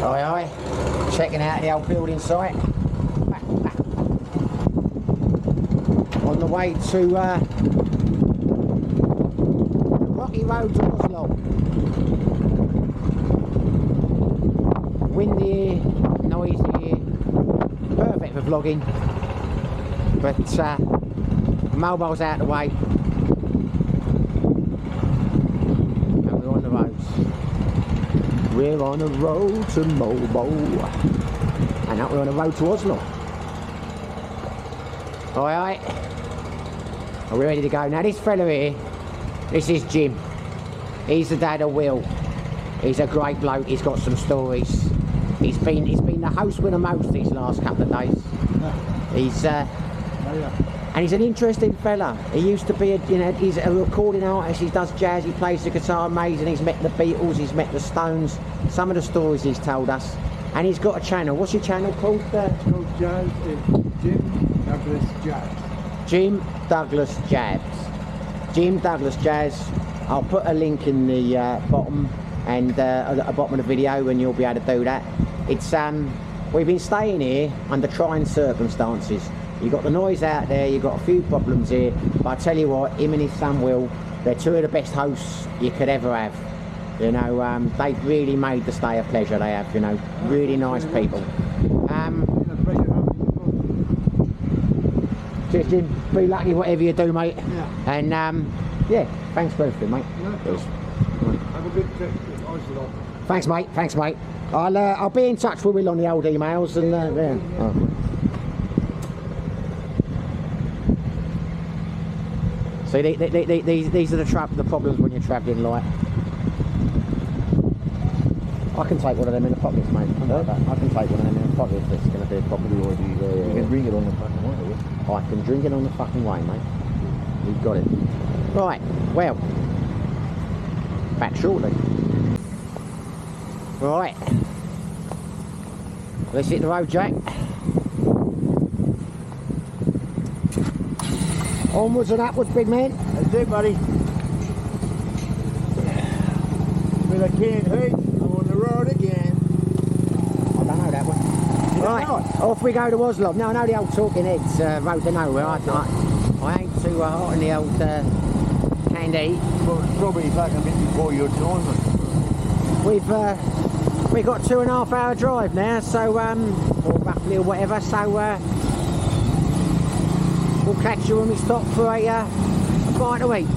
Aye aye, checking out the old building site. On the way to rocky road to Oslob. Windy here, noisy here, perfect for vlogging, but mobile's out of the way and we're on the roads. We're on the road to Mobile, and now we're on the road to Oslo. Aye aye, are we ready to go? Now this fella here, this is Jim. He's the dad of Will. He's a great bloke, he's got some stories. He's been the host with the most these last couple of days. He's and he's an interesting fella. He used to be he's a recording artist, he does jazz, he plays the guitar amazing, he's met the Beatles, he's met the Stones, some of the stories he's told us. And he's got a channel. What's your channel called? It's called Jazz, Jim Douglas Jazz. Jim Douglas Jazz. Jim Douglas Jazz. I'll put a link in the bottom and at the bottom of the video and you'll be able to do that. It's we've been staying here under trying circumstances. You've got the noise out there, you've got a few problems here, but I tell you what, him and his son Will, they're two of the best hosts you could ever have. You know, they've really made the stay a pleasure, they have, you know, really nice people. Just be lucky whatever you do, mate. Yeah. And yeah, thanks for everything, mate. No, have a good trip to Oslo. Thanks, mate. Thanks, mate. I'll be in touch with Will on the old emails and yeah. Oh. See, these are the problems when you're travelling light. I can take one of them in the pockets, mate. I can take one of them in the pockets. That's going to be a problem. You can drink it on the fucking way. I can drink it on the fucking way, mate. You've got it. Right, well, back shortly. Right, let's hit the road, Jack. Onwards and upwards, big man. That's it, buddy. But I can't hurt. I'm on the road again. I don't know that one. Right, off we go to Oslob. No, I know the old Talking Heads road to nowhere. I ain't too hot on the old candy. Well, it's probably fucking a bit before your time. We've got 2.5 hour drive now, so or roughly or whatever. So we'll catch you when we stop for a bite to eat.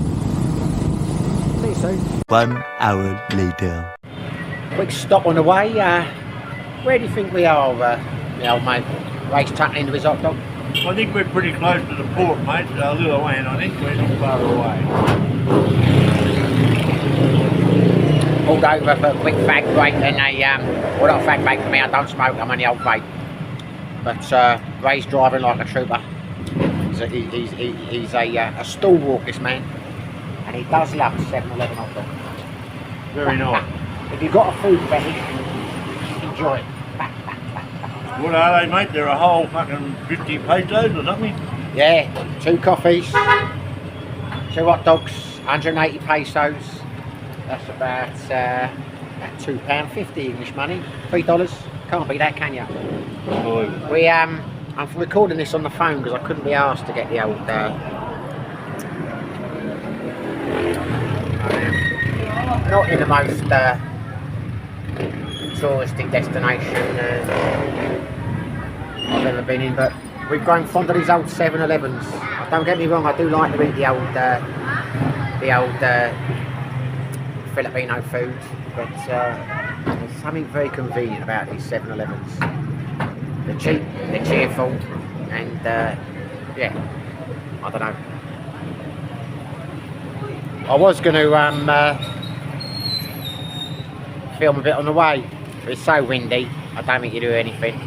See you soon. 1 hour later. Quick stop on the way. Where do you think we are, the old mate? Ray's tucking into his hot dog. I think we're pretty close to the port, mate. Little way, and I think we're not far away. Pulled over for a quick fag break and well, not a fag break for me, I don't smoke, I'm on the old vape. But Ray's driving like a trooper. He's a stalwart, this man. And he does love 7-Eleven hot dog. Very nice. If you've got a food fetish, enjoy it. What are they, mate? They're a whole fucking 50 pesos or something? Yeah, 2 coffees, 2 hot dogs, 180 pesos. That's about £2.50 English money, $3. Can't beat that, can you? I'm recording this on the phone because I couldn't be asked to get the old not in the most touristy destination I've ever been in, but we've grown fond of these old 7-Elevens. Don't get me wrong, I do like to eat the old Filipino food, but there's something very convenient about these 7-Elevens. They're cheap, they're cheerful, and yeah, I don't know. I was going to film a bit on the way, but it's so windy, I don't think you do anything.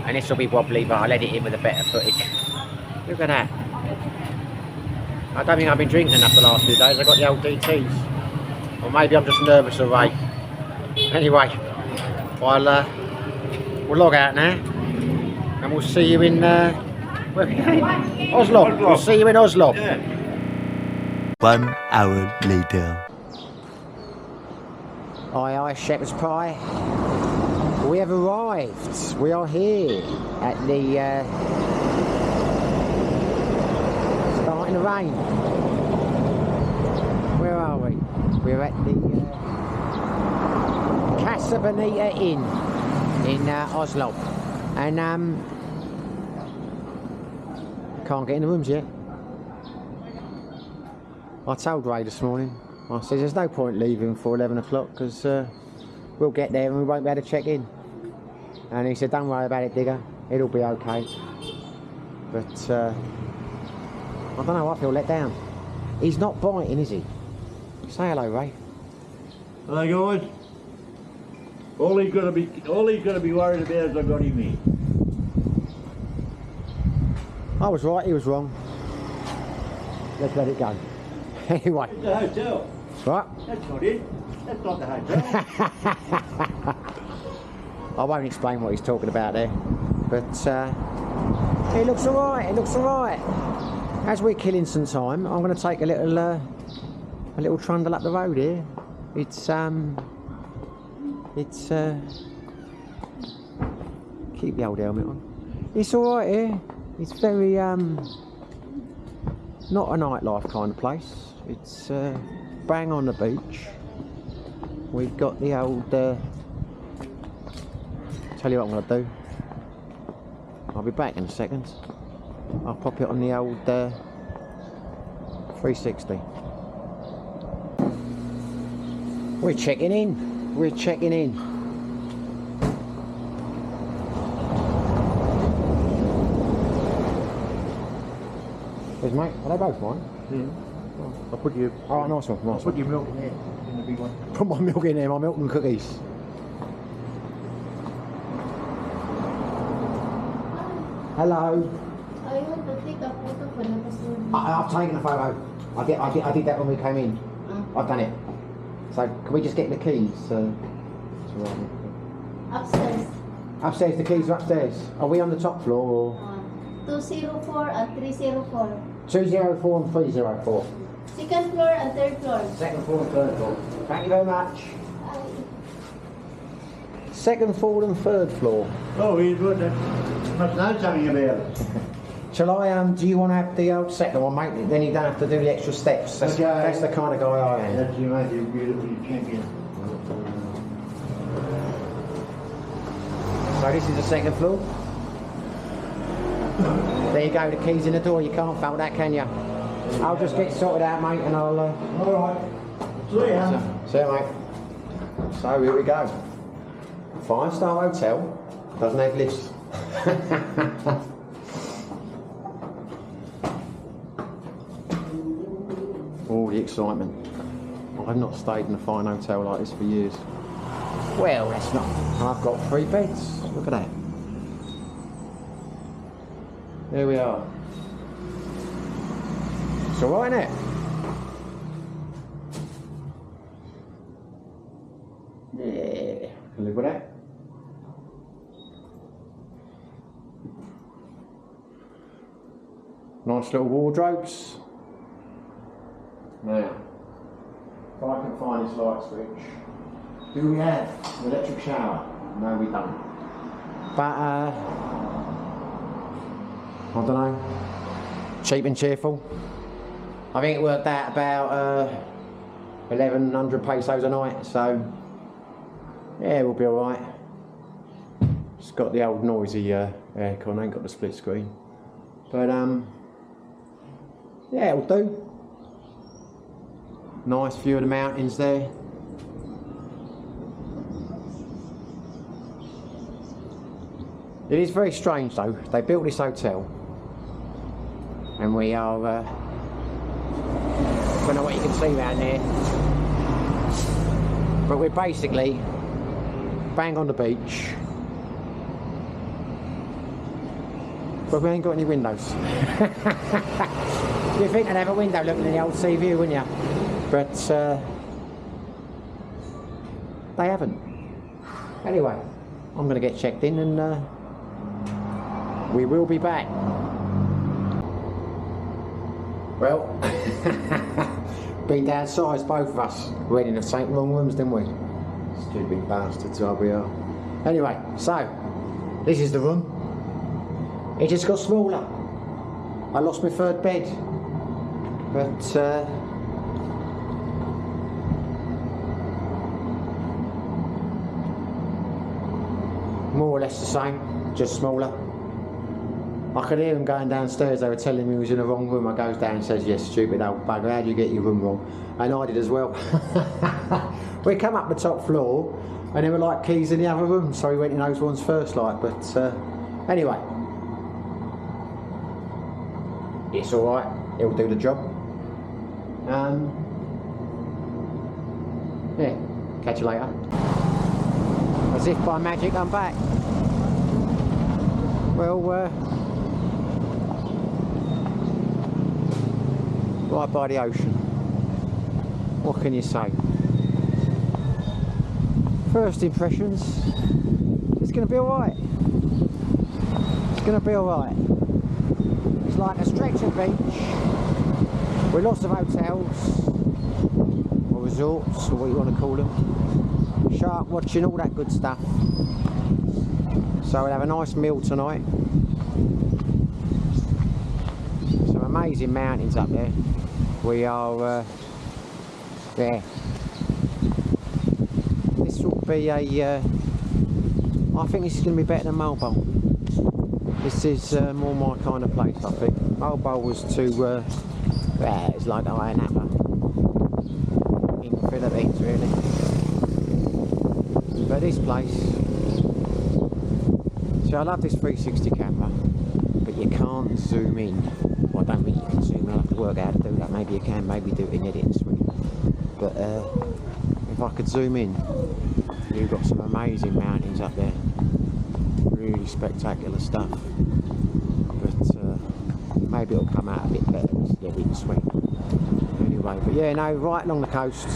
And this will be wobbly, but I'll edit in with a better footage. Look at that. I don't think I've been drinking enough the last few days. I got the old DTs. Or maybe I'm just nervous of Ray. Anyway, we'll log out now. And we'll see you in Oslob. We'll see you in Oslob. Yeah. 1 hour later. Aye, shepherd's pie. We have arrived. We are here at the starting to rain. Where are we? We're at the Casa Bonita Inn in Oslob, and can't get in the rooms yet. I told Ray this morning, I said there's no point leaving for 11 o'clock because we'll get there and we won't be able to check in. And he said, don't worry about it, Digger, it'll be okay. But I don't know, I feel let down. He's not biting, is he? Say hello, Ray. Hello guys. All he's gonna be worried about is I got him here. I was right, he was wrong. Let's let it go. Anyway. It's the hotel. Right. That's not it. That's not the hotel. I won't explain what he's talking about there, but it looks alright, it looks alright. As we're killing some time, I'm going to take a little trundle up the road here. It's keep the old helmet on. It's alright here. It's very not a nightlife kind of place. It's bang on the beach. We've got the old tell you what I'm going to do. I'll be back in a second. I'll pop it on the old 360. We're checking in. We're checking in. Here's mate. Are they both mine? Yeah. I'll put you. Oh, nice one. Nice Put one. your milk in there, in the big one. Put my milk in there. My milk and cookies. Hello. I want to take a photo for the person. I've taken a photo. I did that when we came in. I've done it. So can we just get the keys? Upstairs. Upstairs. The keys are upstairs. Are we on the top floor or? 204 and 304. 204 and 304. Second floor and third floor. Second floor and third floor. Thank you very much. Second floor and third floor. Oh, he's good. That must know something about it. Shall I, do you want to have the old second one, mate? Then you don't have to do the extra steps. That's the kind of guy I am. That's you, mate. You're beautiful. You champion. So this is the second floor. There you go, the keys in the door. You can't fault that, can you? I'll just get sorted out, mate, and I'll... All right. See ya. See you, mate. So here we go. 5-star hotel. Doesn't have lifts. All the excitement. I've not stayed in a fine hotel like this for years. Well, that's not... I've got 3 beds. Look at that. There we are. It's alright, isn't it? Yeah, can live with that. Nice little wardrobes. Now, if I can find this light switch, do we have an electric shower? No, we don't. But, I don't know, cheap and cheerful. I think it worked out about 1,100 pesos a night, so yeah, we'll be alright. It's got the old noisy aircon, ain't got the split screen. But yeah, it'll do. Nice view of the mountains there. It is very strange though, they built this hotel and we are, I don't know what you can see down there, but we're basically bang on the beach, but we ain't got any windows. You'd think I'd have a window looking at the old sea view, wouldn't you? But they haven't. Anyway, I'm going to get checked in and we will be back. Well, been downsized, both of us. We went in the same wrong rooms, didn't we? Stupid bastards, are we are. Anyway, so this is the room. It just got smaller. I lost my third bed, but more or less the same, just smaller. I could hear them going downstairs. They were telling me he was in the wrong room. I goes down and says, "Yes, stupid old bugger, how do you get your room wrong?" And I did as well. We come up the top floor and there were like keys in the other room, so we went in those ones first, like. But anyway, it's all right. It'll do the job. Yeah, catch you later. As if by magic, I'm back. Well, right by the ocean. What can you say? First impressions, it's going to be alright. It's going to be alright. It's like a stretch of beach with lots of hotels or resorts or what you want to call them. Shark watching, all that good stuff. So we'll have a nice meal tonight. Some amazing mountains up there. We are there. This will be a I think this is going to be better than Mulbowl. This is more my kind of place, I think. Mulbowl was too it's like Iron Apple in the Philippines, really. But this place, see, I love this 360 camera, but you can't zoom in. Well, I don't think you can zoom in. I'll have to work out how to do that. Maybe you can, maybe do it in editing suite. But if I could zoom in, you've got some amazing mountains up there. Really spectacular stuff. But maybe it'll come out a bit better with the editing suite. Anyway, but yeah, no, right along the coast.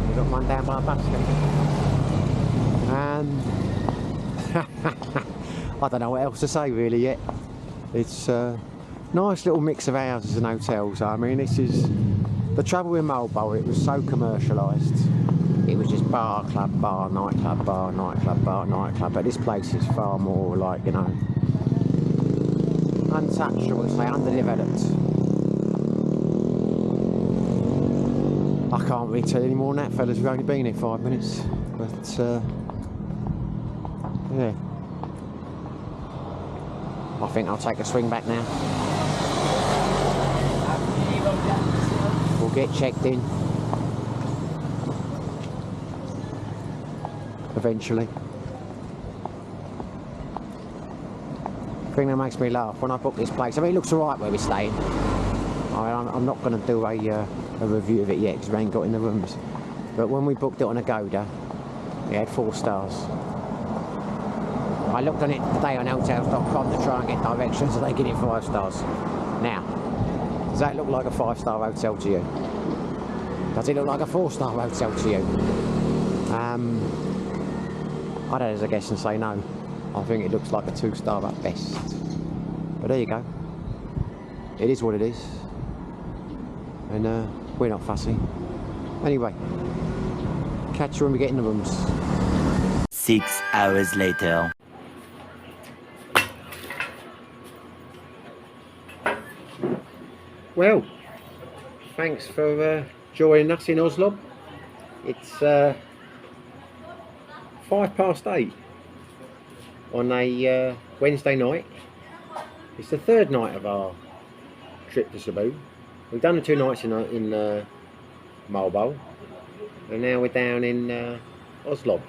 We've got one down by a bus station. I don't know what else to say really yet. It's a nice little mix of houses and hotels. I mean, this is the trouble with Mulbowl. It was so commercialised. It was just bar, club, bar, nightclub, bar, nightclub, bar, nightclub. But this place is far more like, you know, untouched, I would say, underdeveloped. I can't really tell you any more than that, fellas. We've only been here 5 minutes. But yeah, I think I'll take a swing back now. We'll get checked in eventually. The thing that makes me laugh when I book this place, I mean, it looks alright where we're staying. I'm not going to do a review of it yet because we ain't got in the rooms. But when we booked it on Agoda, it had 4 stars. I looked on it today on hotels.com to try and get directions, and they give it 5 stars. Now, does that look like a 5-star hotel to you? Does it look like a 4-star hotel to you? I'd have a guess and say no. I think it looks like a 2-star at best. But there you go. It is what it is. And we're not fussy. Anyway, catch you when we get in the rooms. 6 hours later. Well, thanks for joining us in Oslob. It's 8:05 on a Wednesday night. It's the 3rd night of our trip to Cebu. We've done the 2 nights in Mulbowl, and now we're down in Oslob.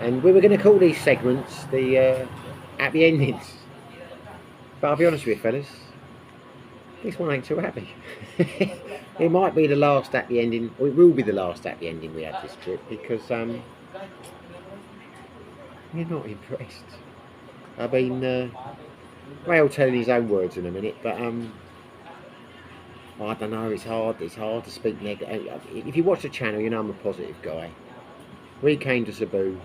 And we were going to call these segments the happy endings. But I'll be honest with you, fellas, this one ain't too happy. It might be the last happy ending, or it will be the last happy ending we had this trip, because we're not impressed. I mean, Ray'll tell his own words in a minute, but I don't know, it's hard to speak negative. If you watch the channel, you know I'm a positive guy. We came to Cebu,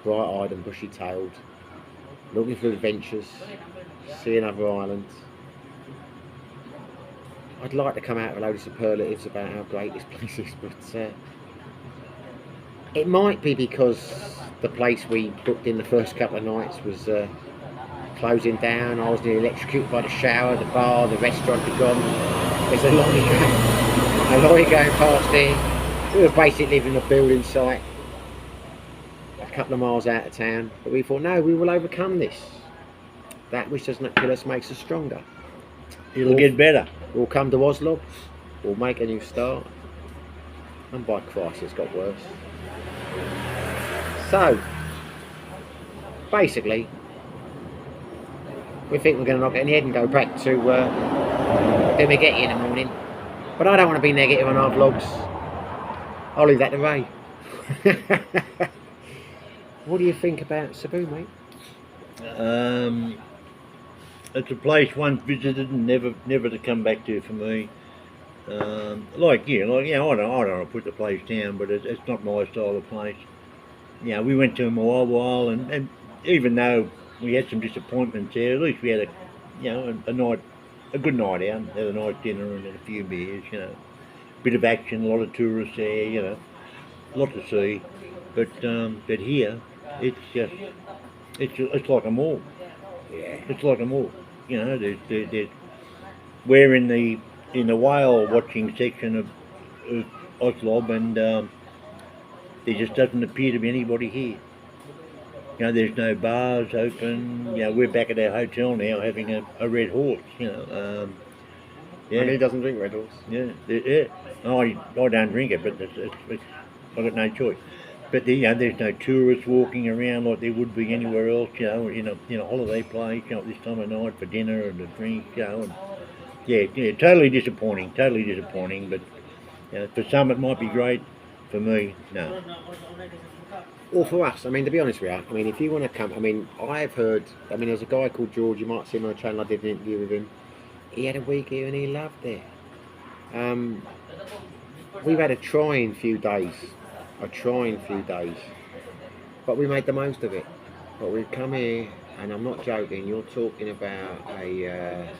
bright-eyed and bushy-tailed, looking for adventures, seeing other islands. I'd like to come out with a load of superlatives about how great this place is, but It might be because the place we booked in the first couple of nights was closing down. I was nearly electrocuted by the shower, the bar, the restaurant had gone. There's a lorry going past here. We were basically living in a building site a couple of miles out of town, but we thought, no, we will overcome this. That which does not kill us makes us stronger. It'll get better. We'll come to Oslob, we'll make a new start, and by Christ it's got worse. So, basically, we think we're going to knock it in the head and go back to Dimighetti in the morning. But I don't want to be negative on our vlogs. I'll leave that to Ray. What do you think about Cebu, mate? It's a place once visited and never to come back to for me. I don't want to put the place down, but it's not my style of place. We went to them a while, and even though we had some disappointments there, at least we had a good night out, had a nice dinner and a few beers, bit of action, a lot of tourists there, a lot to see. But here, it's like a mall. Yeah. It's like a mall. We're in the whale watching section of Oslob, and there just doesn't appear to be anybody here. There's no bars open. We're back at our hotel now having a Red Horse. And he doesn't drink Red Horse. Yeah. I don't drink it, but I've got no choice. But there's no tourists walking around like there would be anywhere else. In a holiday place. At this time of night for dinner and a drink. Totally disappointing. But for some it might be great. For me, no. Or for us, to be honest with you, if you want to come, I've heard, there's a guy called George, you might see him on the channel, I did an interview with him. He had a week here and he loved it. We've had a trying few days, but we made the most of it. But we've come here, and I'm not joking, you're talking about a,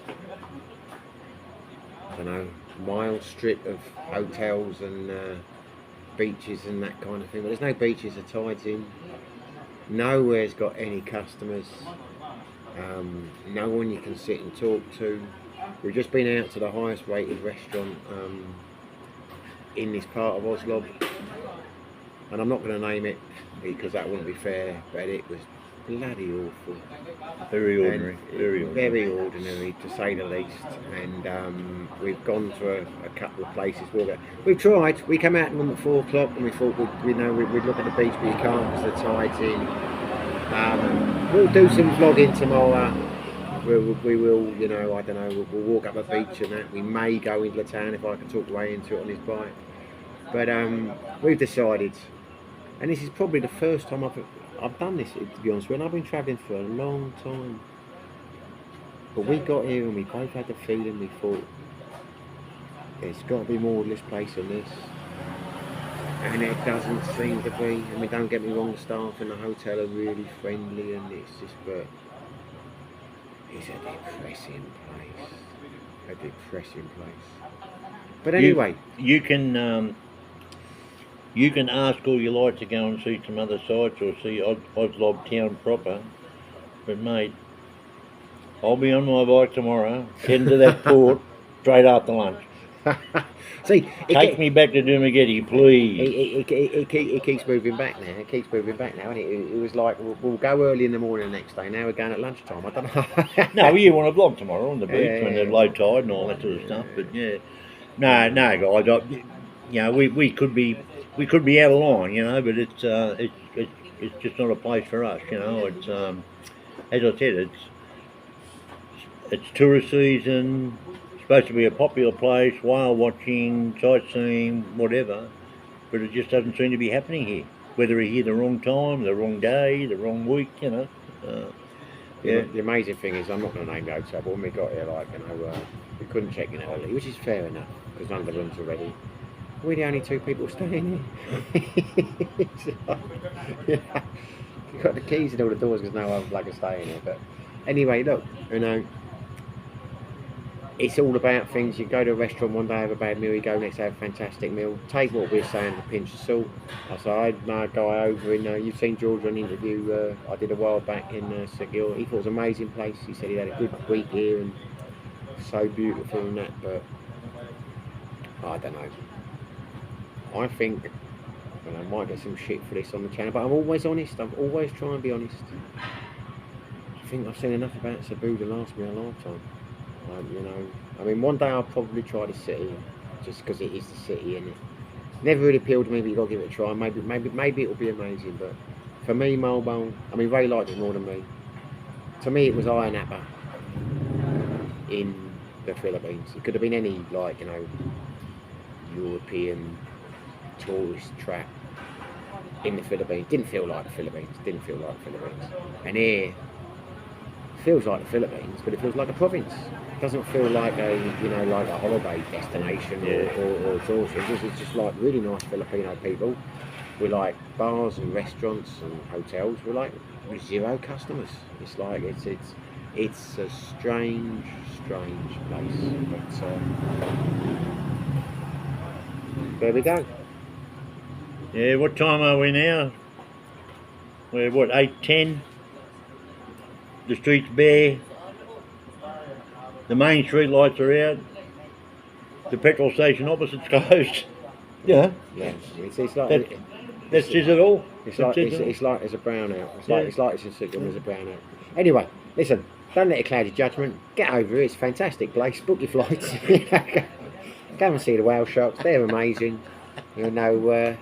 mile strip of hotels and beaches and that kind of thing, but there's no beaches, the tide's in, nowhere's got any customers, no one you can sit and talk to. We've just been out to the highest rated restaurant in this part of Oslob, and I'm not going to name it because that wouldn't be fair, but it was bloody awful. Very ordinary. Very ordinary, to say the least. And we've gone to a couple of places. We've tried. We come out to them at 4 o'clock and we thought we'd look at the beach, but you can't because the tide's in. We'll do some vlogging tomorrow. We will, I don't know, we'll walk up a beach and that. We may go into the town if I can talk Ray into it on his bike. But we've decided, and this is probably the first time I've done this, to be honest with you, and I've been travelling for a long time. But we got here and we both had the feeling, we thought, there's got to be more to this place than this. And it doesn't seem to be. Don't get me wrong, the staff in the hotel are really friendly and it's just, but it's a depressing place. But anyway. You can ask all you like to go and see some other sites or see Oslob town proper, but mate, I'll be on my bike tomorrow, heading to that port straight after lunch. See, take me back to Dimighetti, please. It keeps moving back now. And it was like we'll go early in the morning the next day. Now we're going at lunchtime. I don't know. No, you want to vlog tomorrow on the beach when there's low tide and all that sort of stuff. But no, guys. We could be out of line, but it's just not a place for us, It's as I said, it's tourist season. Supposed to be a popular place, whale watching, sightseeing, whatever, but it just doesn't seem to be happening here. Whether we're here the wrong time, the wrong day, the wrong week, The amazing thing is, I'm not going to name the hotel, but when we got here, we couldn't check in early, which is fair enough because none of the rooms are ready. We're the only 2 people staying here. You've got the keys in all the doors because no other bloke is staying here. But anyway, look, it's all about things. You go to a restaurant one day, have a bad meal, you go next day, have a fantastic meal. Take what we're saying with a pinch of salt. I had my guy over in, you've seen George on the interview I did a while back in Cebu. He thought it was an amazing place. He said he had a good week here and so beautiful and that, but I don't know. I think, and I might get some shit for this on the channel, but I'm always honest. I'm always trying to be honest. I think I've seen enough about Cebu to last me a lifetime. You know, I mean, one day I'll probably try the city, just because it is the city, and it never really appealed to me. But you got to give it a try. Maybe it'll be amazing. But for me, Melbourne, I mean, Ray liked it more than me. To me, it was Iron Apple in the Philippines. It could have been any, like, you know, European tourist trap in the Philippines. Didn't feel like the Philippines. And here, feels like the Philippines, but it feels like a province. It doesn't feel like a, you know, like a holiday destination or tourist. It's just like really nice Filipino people. We like bars and restaurants and hotels. We're like with zero customers. It's like it's a strange place. But there we go. Yeah, what time are we now? We're what, 8:10? The street's bare. The main street lights are out. The petrol station opposite's closed. Yeah. Yeah. It's like That's just it all. it's like there's a brownout. It's like it's in Sydney, there's a brownout. Anyway, listen, don't let it cloud your judgment. Get over it. It's a fantastic place. Book your flights. Go and see the whale sharks. They're amazing. You know,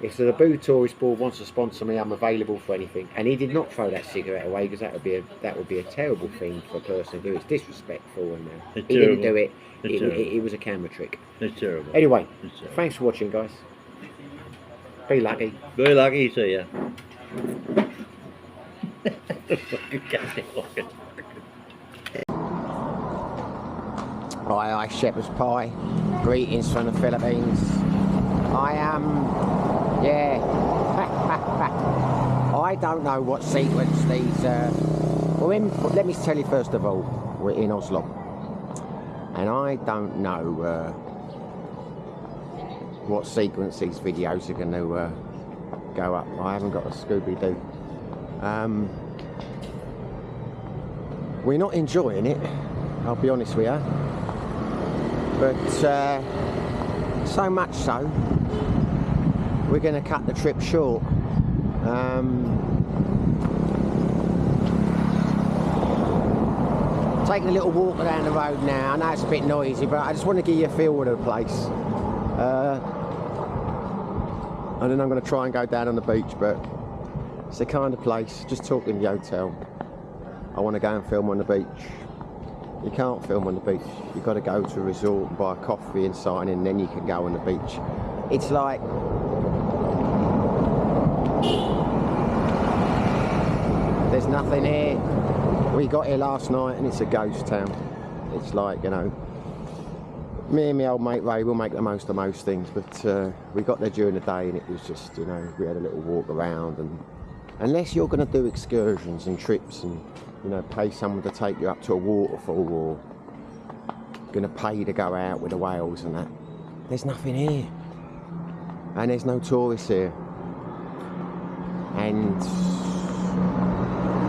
if the Cebu Tourist Board wants to sponsor me, I'm available for anything. And he did not throw that cigarette away, because that would be a terrible thing for a person to do. It's disrespectful, and he didn't do it. It was a camera trick. It's terrible. Anyway, thanks for watching, guys. Be lucky. Very lucky, see ya. Hi, shepherd's pie. Greetings from the Philippines. I am. Yeah, I don't know what sequence these. Let me tell you first of all, we're in Oslob, and I don't know what sequence these videos are going to go up. I haven't got a Scooby-Doo. We're not enjoying it, I'll be honest with you, but so much so, we're going to cut the trip short. Taking a little walk down the road now. I know it's a bit noisy, but I just want to give you a feel of the place. And then I'm going to try and go down on the beach, but it's the kind of place, just talking the hotel, I want to go and film on the beach. You can't film on the beach. You've got to go to a resort and buy a coffee and sign in, and then you can go on the beach. It's like... there's nothing here. We got here last night and it's a ghost town. It's like, you know, me and my old mate Ray will make the most of most things, but we got there during the day and it was just, you know, we had a little walk around, and unless you're going to do excursions and trips and, you know, pay someone to take you up to a waterfall, or going to pay to go out with the whales and that, there's nothing here. And there's no tourists here. And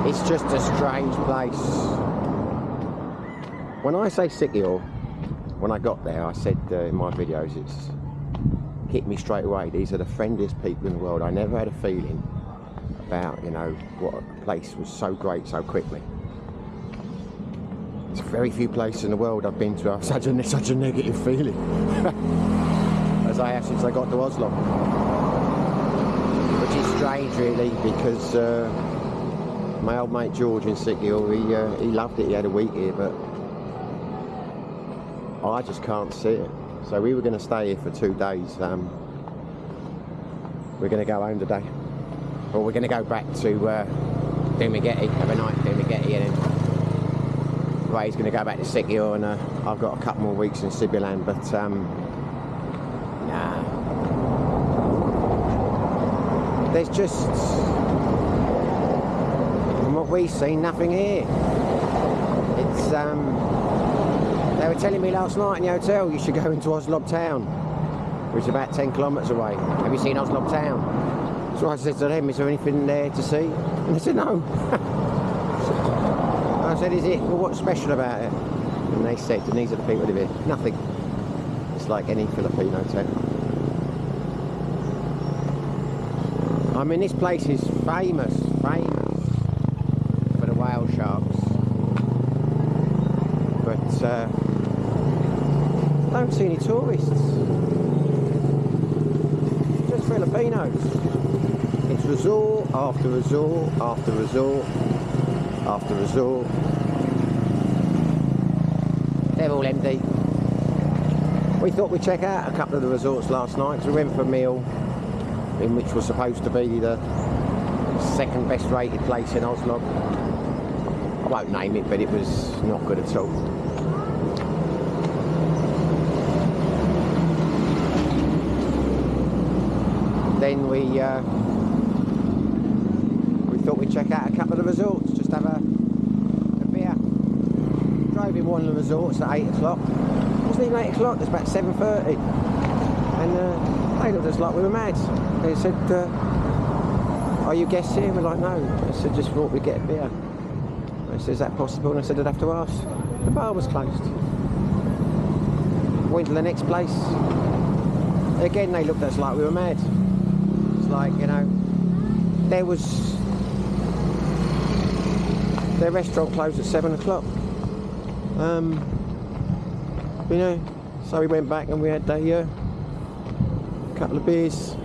it's just a strange place. When I say Sikyor, when I got there, I said in my videos, it's hit me straight away. These are the friendliest people in the world. I never had a feeling about, you know, what a place was so great so quickly. There's very few places in the world I've been to have such a negative feeling as I have since I got to Oslo. Which is strange, really, because my old mate George in Sikyor, he loved it. He had a week here, but I just can't see it. So we were going to stay here for 2 days. We're going to go home today, or we're going to go back to Dumaguete, have a night in Dumaguete, and then Ray's going to go back to Sikyor, and I've got a couple more weeks in Cebuland, but nah. There's just, from what we've seen, nothing here. It's They were telling me last night in the hotel you should go into Oslob town, which is about 10 kilometres away. Have you seen Oslob town? So I said to them, is there anything there to see? And they said no. I said, is it? Well, what's special about it? And they said, and these are the people who live here. Nothing. It's like any Filipino town. I mean, this place is famous for the whale sharks. But I don't see any tourists. Just Filipinos. It's resort after resort after resort after resort. They're all empty. We thought we'd check out a couple of the resorts last night because we went for a meal in which was supposed to be the second best rated place in Oslob. I won't name it, but it was not good at all. Then we thought we'd check out a couple of the resorts, just have a beer. Drove in one of the resorts at 8 o'clock. It wasn't even 8 o'clock, it was about 7:30. And they looked at us like we were mad. They said, are you guests here? We're like, no. I said, just thought we'd get a beer. They said, is that possible? And I said, I'd have to ask. The bar was closed. Went to the next place. Again, they looked at us like we were mad. It's like, you know, their restaurant closed at 7 o'clock. You know, so we went back and we had a couple of beers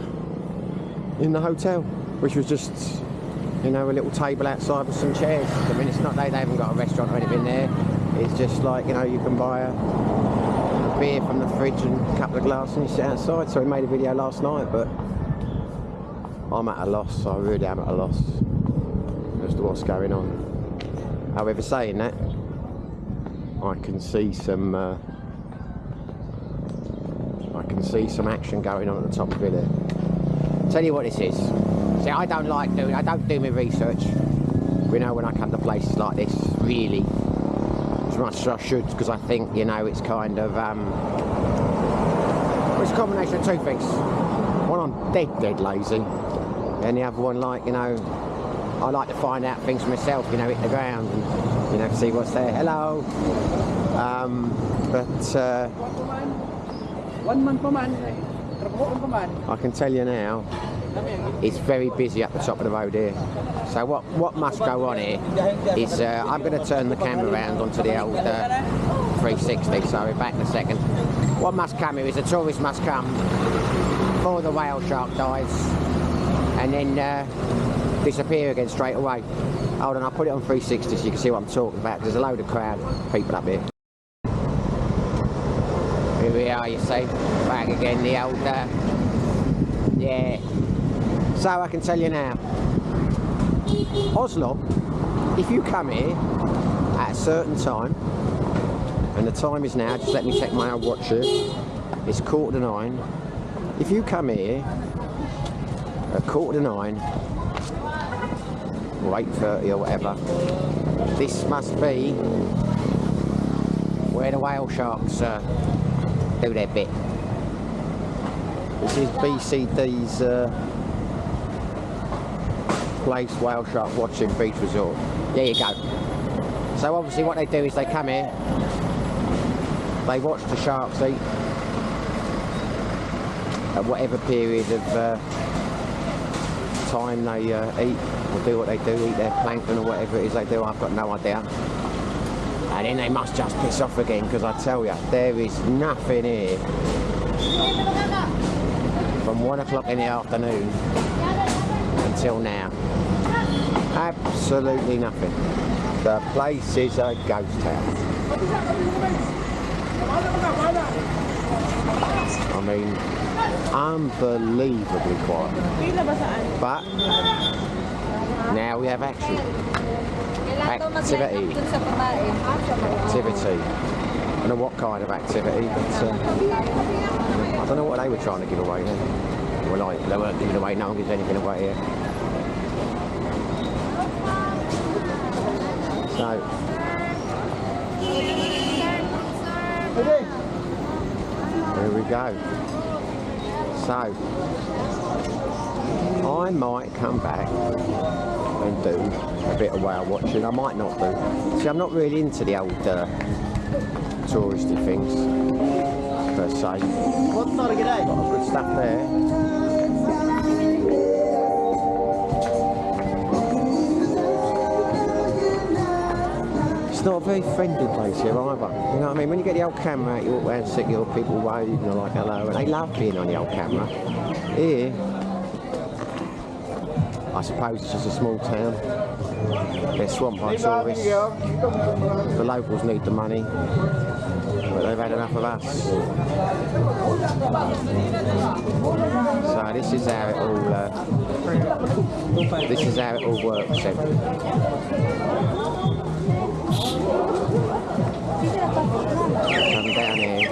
in the hotel, which was just, you know, a little table outside with some chairs. I mean, it's not, they haven't got a restaurant or anything there. It's just like, you know, you can buy a beer from the fridge and a couple of glasses and you sit outside. So we made a video last night, but I'm at a loss. I really am at a loss as to what's going on. However, saying that, I can see some action going on at the top of it there. Tell you what this is. See, I don't do my research. You know, when I come to places like this, really, as much as I should, because I think, you know, it's kind of it's a combination of two things. One, I'm dead lazy, and the other one, like, you know, I like to find out things for myself, you know, hit the ground and, you know, see what's there. Hello. I can tell you now, it's very busy at the top of the road here. So what must go on here is, I'm going to turn the camera around onto the old 360, so we're back in a second. What must come here is the tourists must come before the whale shark dives and then disappear again straight away. Hold on, I'll put it on 360 so you can see what I'm talking about. There's a load of crowd people up here. Here we are, you see, back again, the old, yeah. So I can tell you now, Oslob, if you come here at a certain time, and the time is now, just let me check my old watch here, it's 9:15. If you come here at 9:15, or 8:30 or whatever, this must be where the whale sharks do their bit. This is BCD's place, whale shark watching beach resort. There you go. So obviously what they do is they come here, they watch the sharks eat at whatever period of time they eat or do what they do, eat their plankton or whatever it is they do. I've got no idea. And then they must just piss off again, because I tell you, there is nothing here from 1 o'clock in the afternoon until now. Absolutely nothing. The place is a ghost town. I mean, unbelievably quiet. But now we have action. Activity. I don't know what kind of activity, but I don't know what they were trying to give away there. Well, like, they weren't giving away, no one gives anything away here. So, There we go. So, I might come back and do a bit of whale watching. I might not do. See, I'm not really into the old touristy things, per se. What's not a good day? A lot of good stuff there. It's not a very friendly place here either. You know what I mean? When you get the old camera out, you walk around, see your people waving, you're like hello, and they love being on the old camera. Here, I suppose it's just a small town. They're swamped by tourists. The locals need the money, but they've had enough of us. So this is how it all works then. Come down here.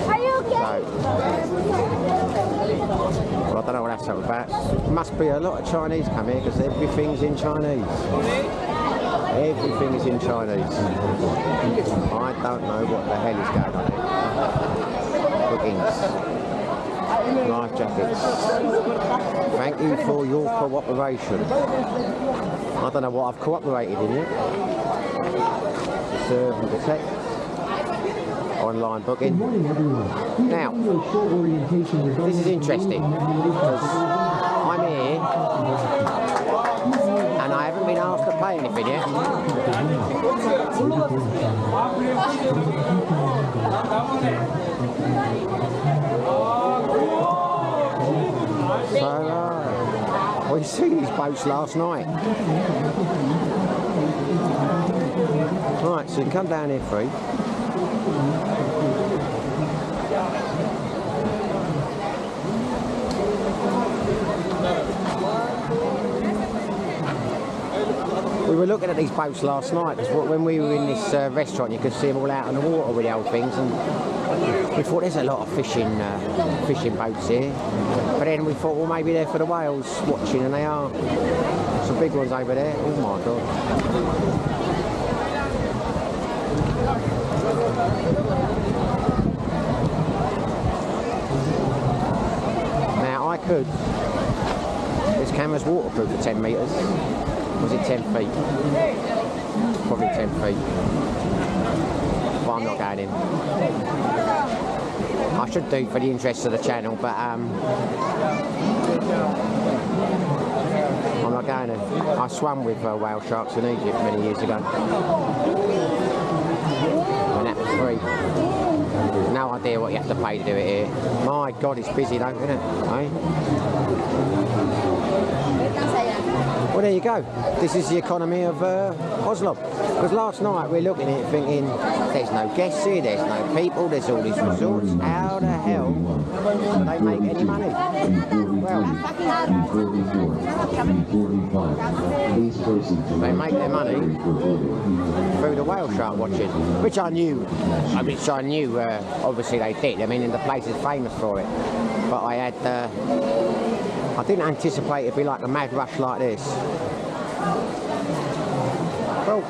Are you okay? Well, I don't know what that's all about. Must be a lot of Chinese come here because everything's in Chinese. Everything is in Chinese. I don't know what the hell is going on here. Bookings. Life jackets. Thank you for your cooperation. I don't know what I've cooperated in yet. Serve and protect. Online booking. Now, this is interesting because I'm here and I haven't been asked to pay anything yet. So, we see these boats last night. Right, so you can come down here free. We were looking at these boats last night because when we were in this restaurant you could see them all out on the water with the old things, and we thought there's a lot of fishing boats here, but then we thought well maybe they're for the whales watching, and they are. Some big ones over there. Oh my god. Now I could. This camera's waterproof for 10 metres. Was it 10 feet? Probably 10 feet. But I'm not going in. I should do for the interest of the channel, but I'm not going in. I swam with whale sharks in Egypt many years ago. And that was free. No idea what you have to pay to do it here. My God, it's busy though, isn't it? Eh? Well, there you go. This is the economy of Oslob. Because last night we're looking at it thinking, there's no guests here, there's no people, there's all these resorts. How the hell do they make any money? Well, they make their money through the whale shark watching, which I knew. Obviously they did. I mean, the place is famous for it. But I didn't anticipate it'd be like a mad rush like this. Well,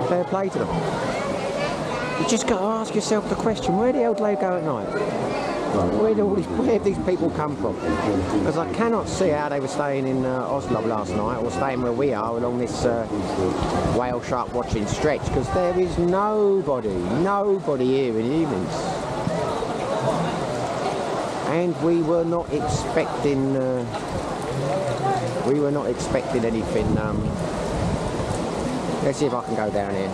fair play to them. You just got to ask yourself the question, where the hell do they go at night? Where have these people come from? Because I cannot see how they were staying in Oslob last night, or staying where we are along this whale shark watching stretch, because there is nobody here in the evenings. And we were not expecting anything. Let's see if I can go down here.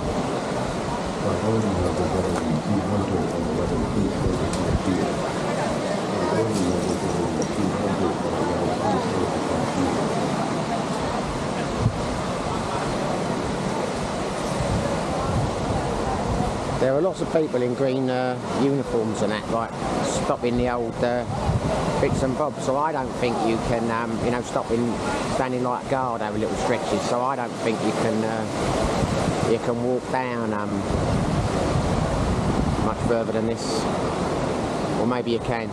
There are lots of people in green uniforms and that, like stopping the old bits and bobs. So I don't think you can, standing like guard over little stretches. So I don't think you can walk down much further than this, or maybe you can.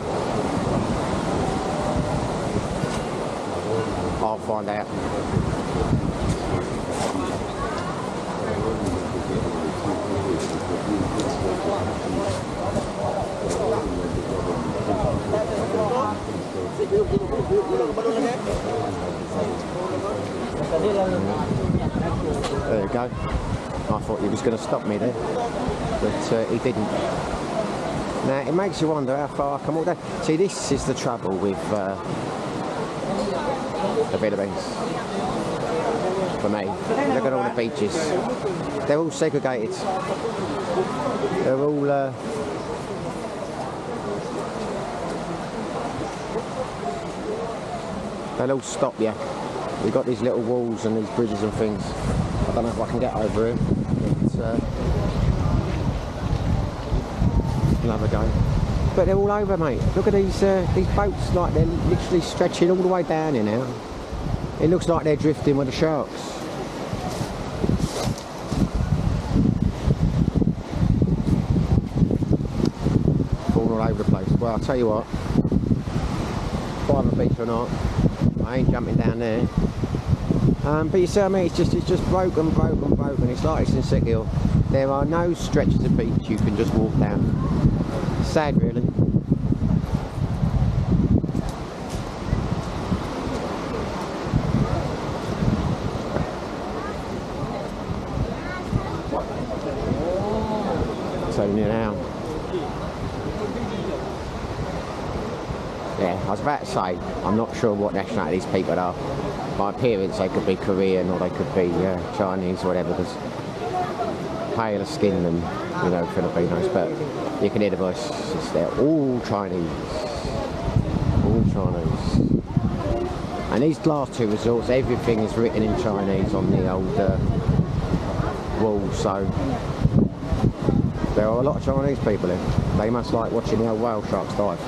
I'll find out. There you go. I thought he was going to stop me there, but he didn't. Now it makes you wonder how far I come all day. See, this is the trouble with the Philippines. For me, look at all the beaches. They're all segregated. They're all. They'll all stop you. We've got these little walls and these bridges and things. I don't know if I can get over it. But, another go. But they're all over, mate. Look at these boats, like they're literally stretching all the way down here now. It looks like they're drifting with the sharks. Falling all over the place. Well, I'll tell you what. Private beach or not, I ain't jumping down there. But you see what I mean, it's just broken. It's like it's in Sick Hill. There are no stretches of beach you can just walk down. Sad, really. Telling you now. Yeah, I was about to say, I'm not sure what nationality these people are. By appearance, they could be Korean or they could be Chinese or whatever, because paler skin than, you know, Filipinos, but you can hear the voices. They're all Chinese. All Chinese. And these last two resorts, everything is written in Chinese on the old walls, so there are a lot of Chinese people here. They must like watching the old whale sharks dive.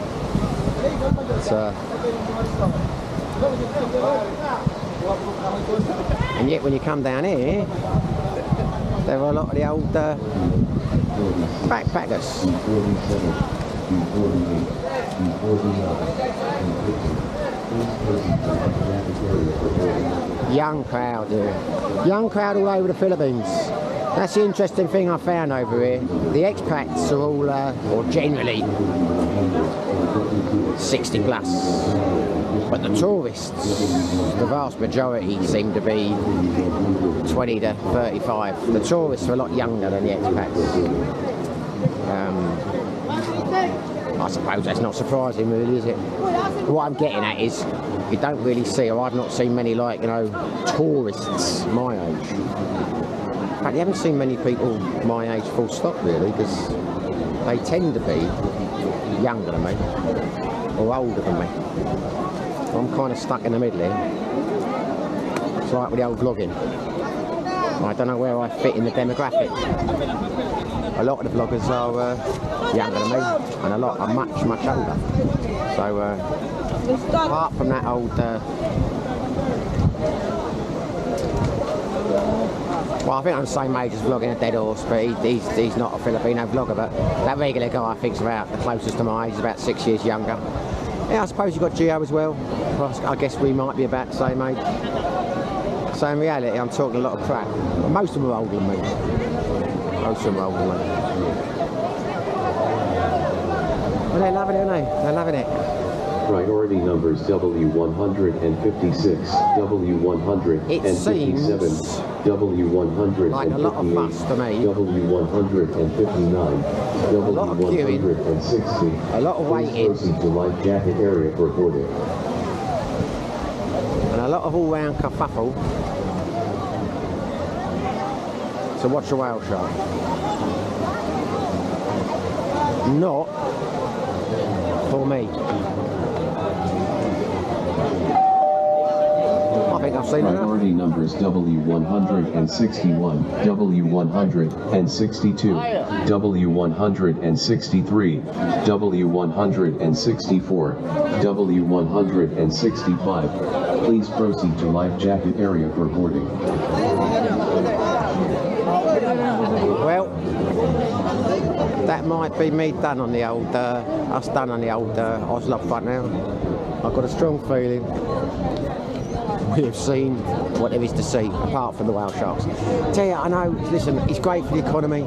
And yet when you come down here, there are a lot of the old backpackers. Young crowd here. Young crowd all over the Philippines. That's the interesting thing I found over here. The expats are all, or generally, 60 plus. But the tourists, the vast majority seem to be 20 to 35. The tourists are a lot younger than the expats. I suppose that's not surprising, really, is it? What I'm getting at is, you don't really see, or I've not seen many, like, you know, tourists my age. In fact, you haven't seen many people my age full stop, really, because they tend to be younger than me, or older than me. I'm kind of stuck in the middle here. It's like with the old vlogging. I don't know where I fit in the demographic. A lot of the vloggers are younger than me, and a lot are much older. So, apart from that old... well, I think I'm the same age as vlogging a dead horse, but he's not a Filipino vlogger, but that regular guy I think's about the closest to my age, he's about 6 years younger. Yeah, I suppose you've got Gio as well. I guess we might be about the same age. So in reality, I'm talking a lot of crap. Most of them are older than me. Most of them are older than me. Well, they're loving it, aren't they? They're loving it. Priority numbers W156, W157, It seems W158, like a lot of fuss to me. W159, W160. A lot of waiting. Proceed to life jacket area for boarding. And a lot of all-round kerfuffle to watch a whale shark. Not for me. I think I've seen enough. Priority numbers W161, W162, W163, W164, W165. Please proceed to life jacket area for boarding. Well, that might be me done on the old, us done on the old Oslob front now. I've got a strong feeling. we have seen what there is to see, apart from the whale sharks. Tell you, I know, listen, it's great for the economy.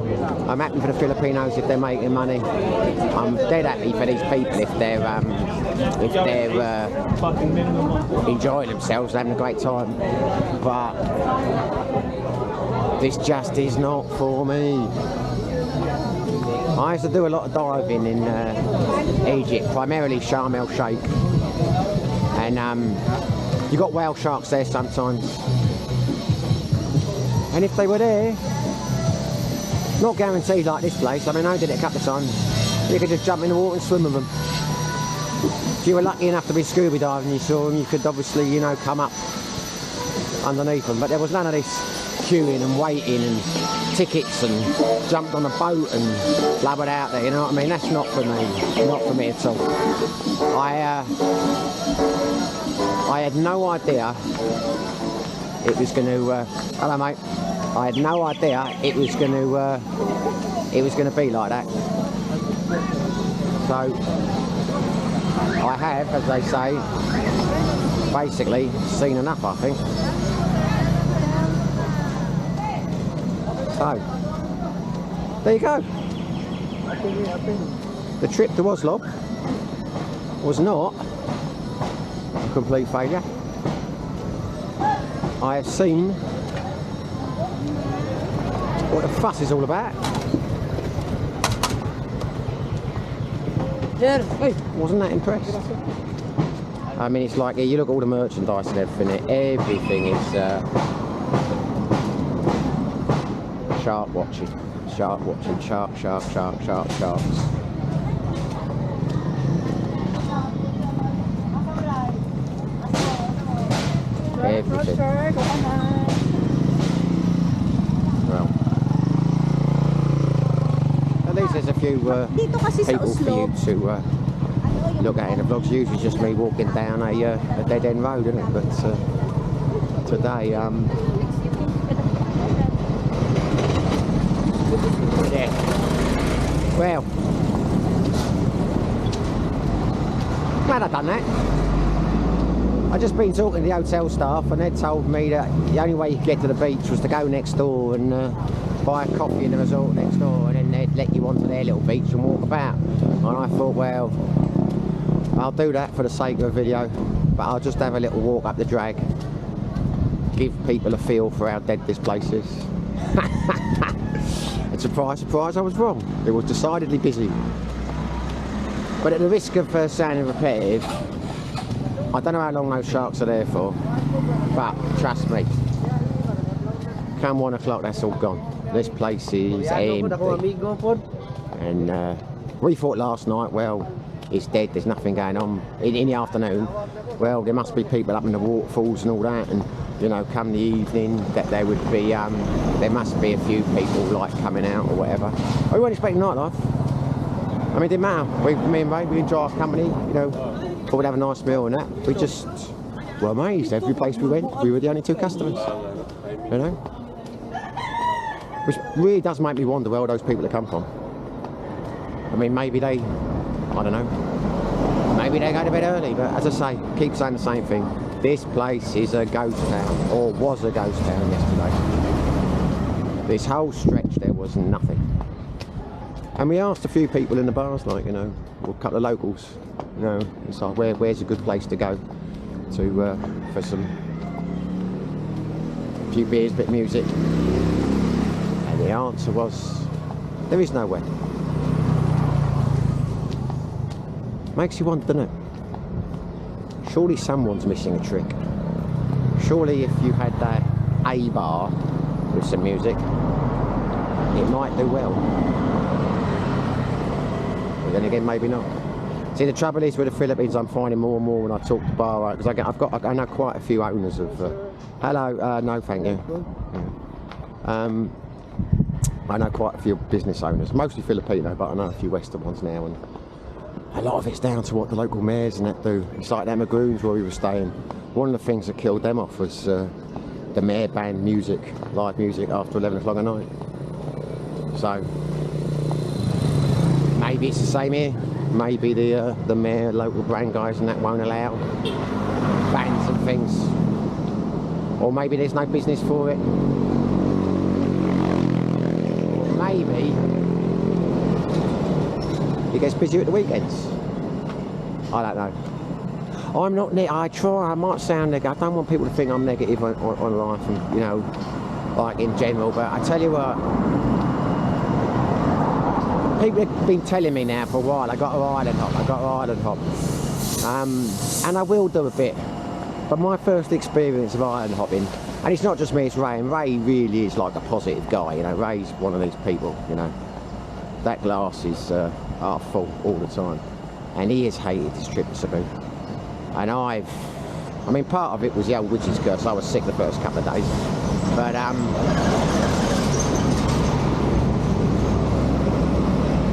I'm happy for the Filipinos if they're making money. I'm dead happy for these people if they're enjoying themselves, having a great time. But this just is not for me. I used to do a lot of diving in Egypt, primarily Sharm el Sheikh, and you got whale sharks there sometimes. And if they were there, not guaranteed like this place. I mean, I did it a couple of times. You could just jump in the water and swim with them. If you were lucky enough to be scuba diving, you saw them, you could obviously, you know, come up underneath them. But there was none of this queuing and waiting and tickets and jumped on a boat and blubbered out there, you know what I mean? That's not for me, not for me at all. I had no idea it was going to, hello mate, I had no idea it was going to be like that. So, I have, as they say, basically seen enough, I think. So, there you go. The trip to Oslob was not a complete failure. I have seen what the fuss is all about. Wasn't that impressed? I mean, it's like, you look at all the merchandise and everything is shark watching, sharks. Everything. Well, at least there's a few people for you to look at in the vlogs. Usually just me walking down a dead end road, isn't it? But today, yeah. Well, glad I've done that. I've just been talking to the hotel staff and they told me that the only way you could get to the beach was to go next door and buy a coffee in the resort next door, and then they'd let you onto their little beach and walk about. And I thought, well, I'll do that for the sake of a video, but I'll just have a little walk up the drag, give people a feel for how dead this place is. And surprise, surprise, I was wrong. It was decidedly busy. But at the risk of sounding repetitive, I don't know how long those sharks are there for, but trust me, come 1 o'clock, that's all gone. This place is empty. And we thought last night, well, it's dead, there's nothing going on. In the afternoon, well, there must be people up in the waterfalls and all that, and you know, come the evening, that there would be, there must be a few people like coming out or whatever. We weren't expecting nightlife. I mean, it didn't matter. Me and Ray, we enjoy our company, you know, thought we'd have a nice meal and that. We just were amazed. Every place we went, we were the only 2 customers, you know. Which really does make me wonder where all those people have come from. I mean, maybe they, I don't know, maybe they go to bed early, but as I say, keep saying the same thing. This place is a ghost town, or was a ghost town yesterday. This whole stretch there was nothing. And we asked a few people in the bars, like, you know, or a couple of locals, you know, it's like, where's a good place to go to for some few beers, bit of music. And the answer was, there is nowhere. Makes you wonder, doesn't it? Surely someone's missing a trick. Surely if you had a bar with some music, it might do well. But then again, maybe not. See, the trouble is with the Philippines, I'm finding more and more when I talk to bar owners, because I know quite a few owners of. Hello, no, thank you. Yeah. I know quite a few business owners, mostly Filipino, but I know a few Western ones now, and a lot of it's down to what the local mayors and that do. It's like them Magroons where we were staying. One of the things that killed them off was the mayor banned music, live music, after 11 o'clock at night. So maybe it's the same here. Maybe the mayor, local brand guys and that won't allow bands and things. Or maybe there's no business for it. Maybe it gets busy at the weekends. I don't know. I'm not. I might sound negative. I don't want people to think I'm negative on life, and you know, like in general. But I tell you what, people have been telling me now for a while. I got to island hop. And I will do a bit. But my first experience of island hopping, and it's not just me, it's Ray. And Ray really is like a positive guy. You know, Ray's one of these people. You know, that glass is half full all the time, and he has hated this trip to Cebu. And I mean, part of it was the old witch's curse. I was sick the first couple of days, but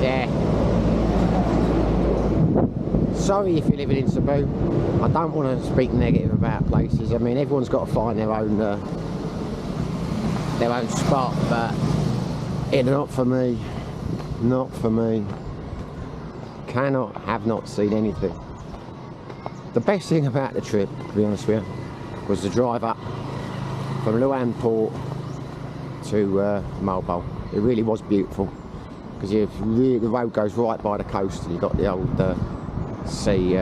yeah. Sorry if you're living in Cebu. I don't want to speak negative about places. I mean, everyone's got to find their own spot, but it's not for me. Not for me. Have not seen anything. The best thing about the trip, to be honest with you, was the drive up from Luan Port to Malbo. It really was beautiful, because the road goes right by the coast, and you've got the old sea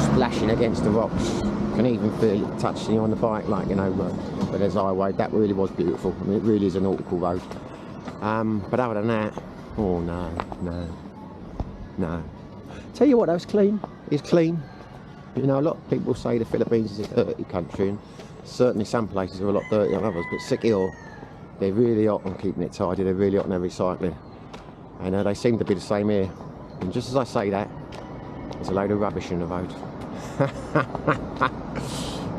splashing against the rocks. You can even feel it touching you on the bike, like, you know, but there's highway. That really was beautiful. I mean, it really is a nautical road. But other than that, oh no. Tell you what, that was clean. It's clean. You know, a lot of people say the Philippines is a dirty country, and certainly some places are a lot dirtier than others, but Sikihor, they're really hot on keeping it tidy, they're really hot on their recycling. And they seem to be the same here. And just as I say that, there's a load of rubbish in the road.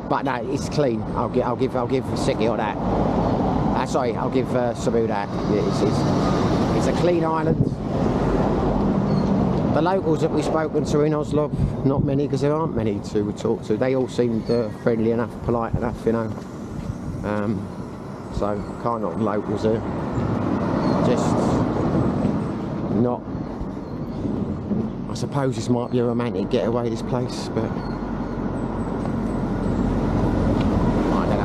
But no, it's clean. I'll give Sikihor that. Sorry, I'll give Cebu that. Yeah, it's a clean island. The locals that we've spoken to in Oslob, not many, because there aren't many to talk to. They all seemed friendly enough, polite enough, you know. So can't knock the locals there. Just not. I suppose this might be a romantic getaway, this place, but I don't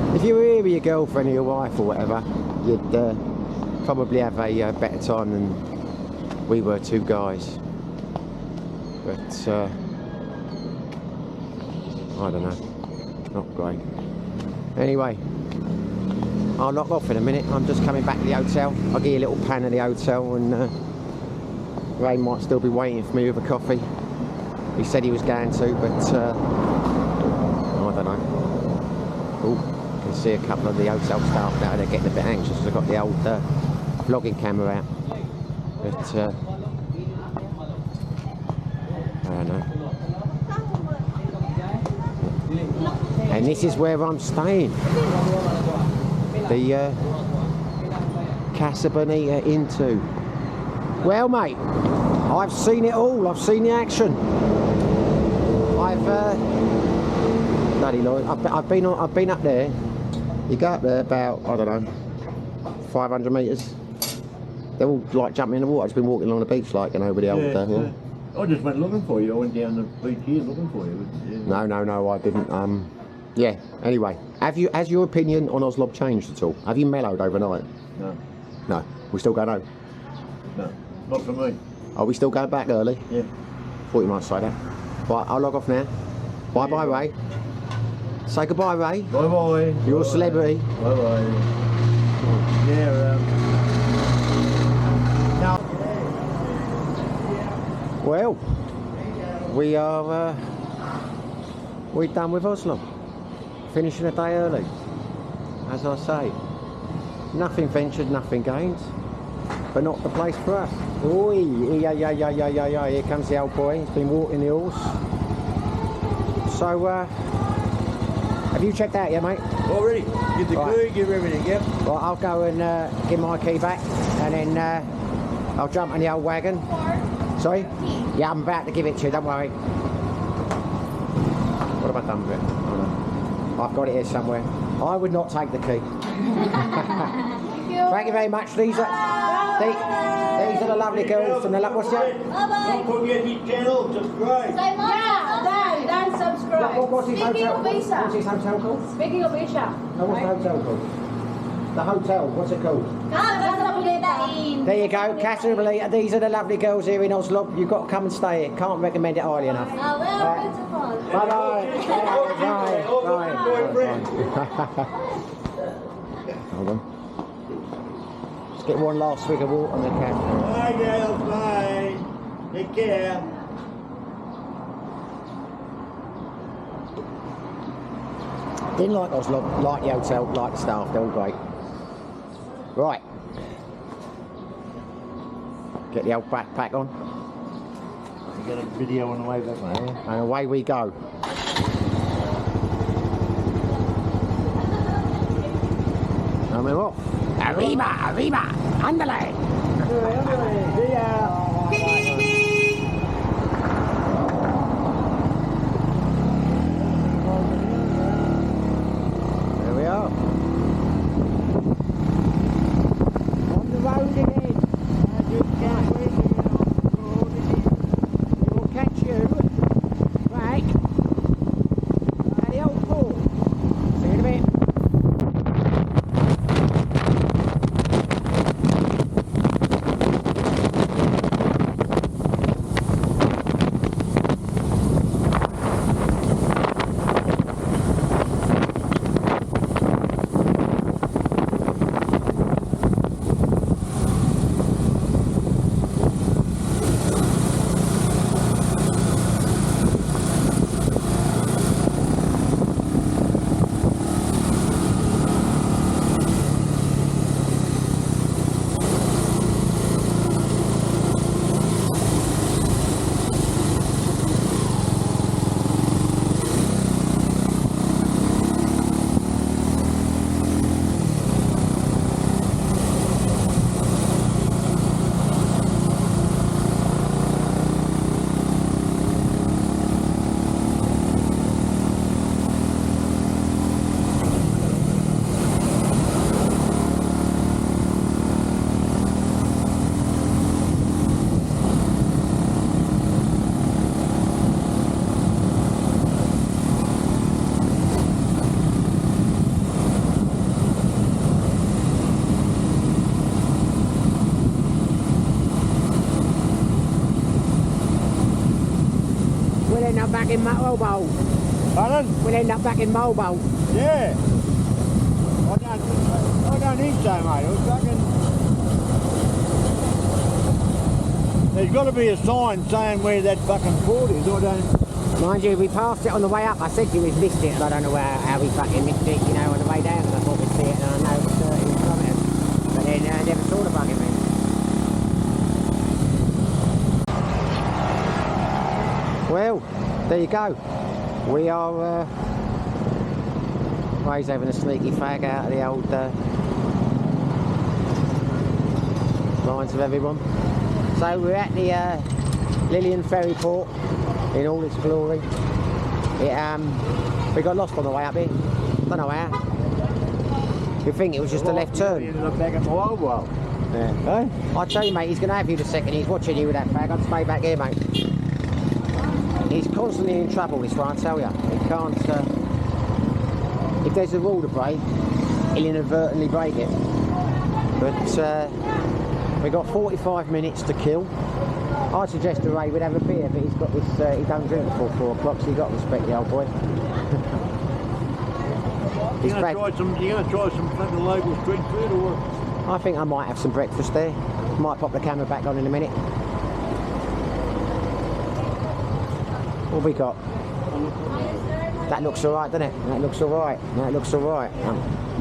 know. If you were here with your girlfriend or your wife or whatever, you'd probably have a better time than we were, two guys. But I don't know, not great. Anyway, I'll knock off in a minute. I'm just coming back to the hotel. I'll give you a little pan of the hotel, and Ray might still be waiting for me with a coffee. He said he was going to, but I don't know. Oh, I can see a couple of the hotel staff now. They're getting a bit anxious because I've got the old vlogging camera out. But I don't know. And this is where I'm staying. The Casa Bonita Inn 2. Well, mate, I've seen it all. I've seen the action. Bloody Lord, I've been up there. You go up there about, I don't know, 500 metres. They're all like jumping in the water. I've just been walking along the beach, like, you know, with the old. Yeah. I just went looking for you. I went down the beach here looking for you. Yeah. No, I didn't. Yeah. Anyway, has your opinion on Oslob changed at all? Have you mellowed overnight? No. No. We still going home? No. Not for me. Are we still going back early? Yeah. Thought you might say that. Right, I'll log off now. Bye bye, Ray. Say goodbye, Ray. Bye bye. You're a celebrity. Bye bye. Yeah. Now. Well, we're done with Oslo. Finishing a day early. As I say, nothing ventured, nothing gained, but not the place for us. Oi, yeah, here comes the old boy. He's been walking the horse. So, have you checked out yet, mate? Already. Give the key, give everything, yep. Right, I'll go and give my key back, and then I'll jump in the old wagon. Sorry? Yeah, I'm about to give it to you, don't worry. What have I done with it? Oh, no. I've got it here somewhere. I would not take the key. Thank you very much. These are the lovely girls from the what's that? Don't forget his channel, subscribe. Dan, subscribe. What's his Speaking hotel? of Asia. What's his hotel called? Speaking of Asia. No, what's the hotel called? The hotel, what's it called? There you go, Casa Bulita. These are the lovely girls here in Oslob. You've got to come and stay here. Can't recommend it highly enough. Beautiful. Bye bye. Hold on. Let's get one last swig of water on the cat. Bye, girls. Bye. Take care. Didn't like Oslo, like the hotel, like the staff, they're all great. Right. Get the old backpack on. You got a video on the way back, mate. And away we go. And we're off. Arriba, arriba, andale. See ya. There we are. On the road again. We'll catch you back at the old port. See you in a bit. We'll end up back in Mobile. Pardon? We'll end up back in Mobile. Yeah. I don't think so, mate. I was fucking... There's got to be a sign saying where that fucking port is. I don't... Mind you, we passed it on the way up. I said to you we've missed it, and I don't know how we fucking missed it, you know, on the way down. I thought we'd see it, and I know it was 30 kilometres. But then I never saw the fucking thing. Well, there you go. We are... Ray's having a sneaky fag out of the old minds of everyone. So we're at the Lillian Ferry Port in all its glory. We got lost on the way up here. Don't know how. You think it was just a left turn? Ended up back at the Mobile. Yeah. Hey? I tell you, mate, he's going to have you the second. He's watching you with that fag. I'd stay back here, mate. He's constantly in trouble, this one, I tell you. He can't... if there's a rule to break, he'll inadvertently break it. But we've got 45 minutes to kill. I suggest to Ray we'd have a beer, but he's got this, he don't drink before 4 o'clock, so you've got to respect the old boy. You gonna try some fucking local street food or what? I think I might have some breakfast there. Might pop the camera back on in a minute. What have we got? That looks alright, doesn't it? That looks alright. That looks alright.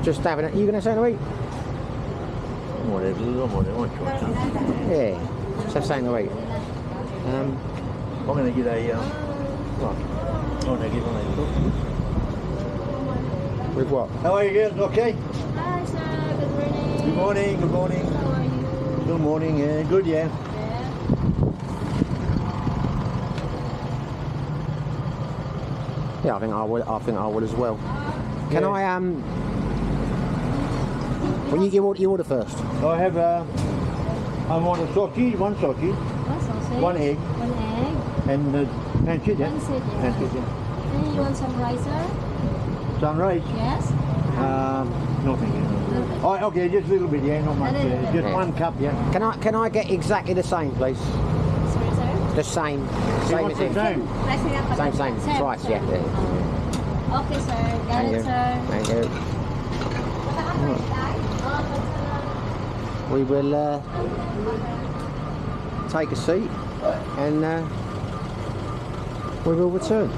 Just having it. You going to say something to eat? Whatever, I try something. Yeah. Just have something to eat. I'm going to get a... what? I'm going to get one of these. With what? How are you guys? Okay? Hi, sir. Good morning. Good morning, good morning. How are you? Good morning, yeah. Good, yeah. Yeah, I think I would as well. Can Yeah. Well, you order first. I have I want a sausage, one sausage, One sausage. one egg, One egg. and pancit, yeah? Pancit, yeah. Pancit, yeah. And you want some rice, sir? Sunrise? Yes. No, thank you. Oh, okay, just a little bit, yeah, not much. A little bit. Just 1 cup, yeah. Can I get exactly the same, please? Sorry, sir. The same. He Same wants as the him. same. Same. Twice, yeah. Okay, sir. Got Thank it, you. sir. Thank you. We will take a seat and we will return.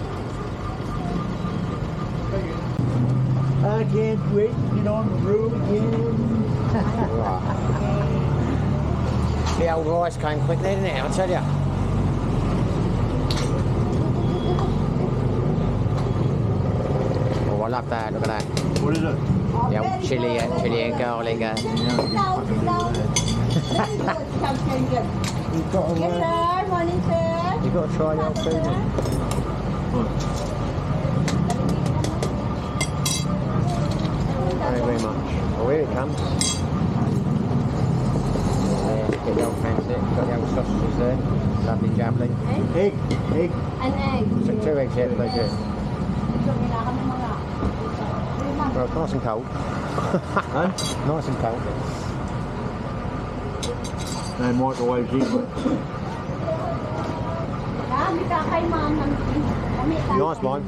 I can't wait to get on the road again. The old rice came quick there, didn't it? I'll tell you. Oh, I love that. Look at that. What is it? The old chili and garlic. You've got to, Yes, sir. Morning, sir. You've got to try your food. Thank you very much. Oh, here it comes. There, get the old fancy. Got the old sausages there. Lovely jubbly. egg. An egg. So 2 eggs here, please. Yeah. Well, nice and cold. Nice and cold. No microwave here. Nice, mine.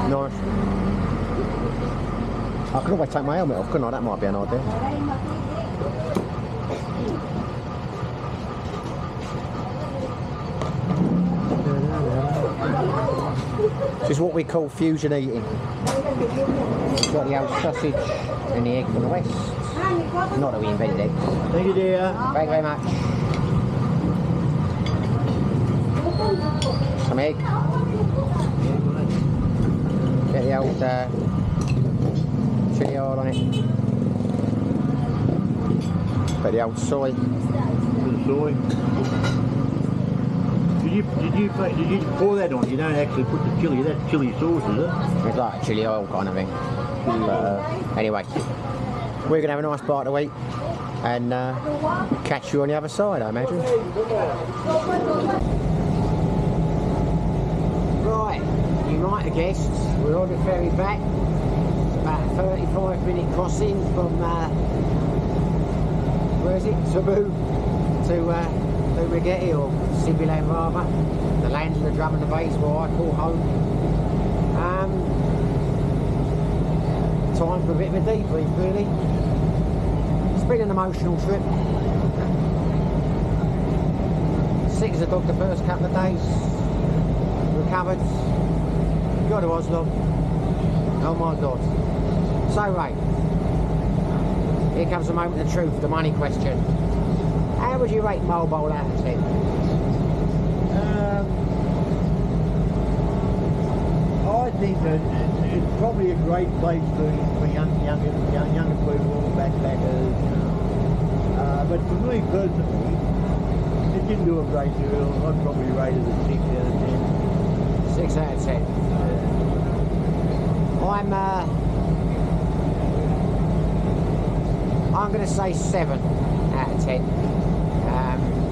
Nice. I could always take my helmet off, couldn't I? That might be an idea. This is what we call fusion eating. We've got the old sausage and the egg from the west. Not that we invented eggs. Thank you, dear. Thank you very much. Some egg. Get the old chili oil on it. Put the old soy. The soy. Did you pour that on? You don't actually put the chili. That's chili sauce, is it? It's like a chili oil kind of thing. But, anyway, we're going to have a nice bite to eat and catch you on the other side, I imagine. Right, you might have guessed we're on the ferry back. It's about a 35-minute crossing from, where is it? Cebu to Rigetti or Sibiland rather. The land of the drum and the bass where I call home. Time for a bit of a debrief really. It's been an emotional trip. Sick as a dog the first couple of days. Recovered. Got to Oslob. Oh my god. So Ray, here comes the moment of truth, the money question. How would you rate Mobile out of 10? I think that it's probably a great place for younger people, backpackers. But for me personally, it didn't do a great deal. I'd probably rate it a 6 out of 10. 6 out of 10. I'm going to say 7 out of 10.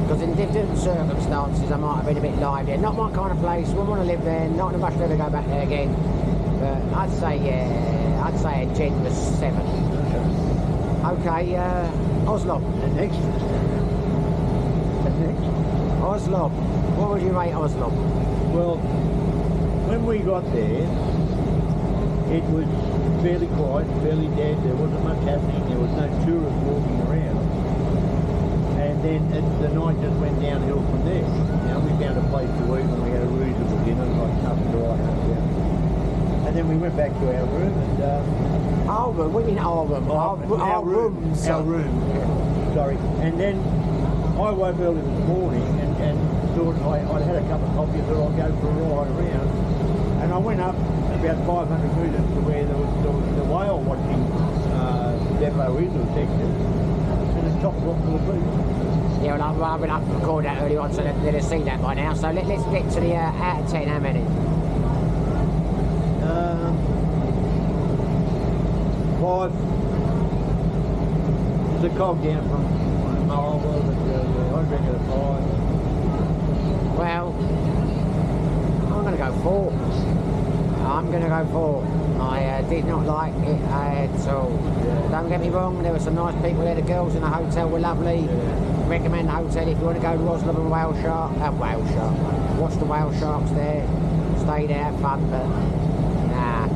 Because in different circumstances I might have been a bit livelier. Not my kind of place, wouldn't want to live there, not in a rush to ever go back there again. But I'd say a generous 7. Okay, Oslob. Next. Oslob. What would you rate Oslob? Well, when we got there, it was fairly quiet, fairly dead. There wasn't much happening. There was no tourists walking around. And then the night just went downhill from there. We found a place to eat and we had a reasonable dinner, like nothing dry. And then we went back to our room and... Our room? What do you mean our room? Our rooms. Our room. Sorry. And then I woke early this morning and thought I'd had a cup of coffee and thought I'd go for a ride around. And I went up about 500 metres to where the whale watching depot is, or section, and it's chock block full of people. Yeah, well, I've been up to record that earlier on, so they'd have seen that by now. So let's get to the out of 10, how many? 5. It's a cog down from Marlborough. but I reckon a 5. Well, I'm going to go 4. I'm going to go 4. I did not like it at all. Don't get me wrong, there were some nice people there. The girls in the hotel were lovely. Recommend the hotel if you want to go to Oslob and watch the whale sharks there. Stay there, have fun, but nah,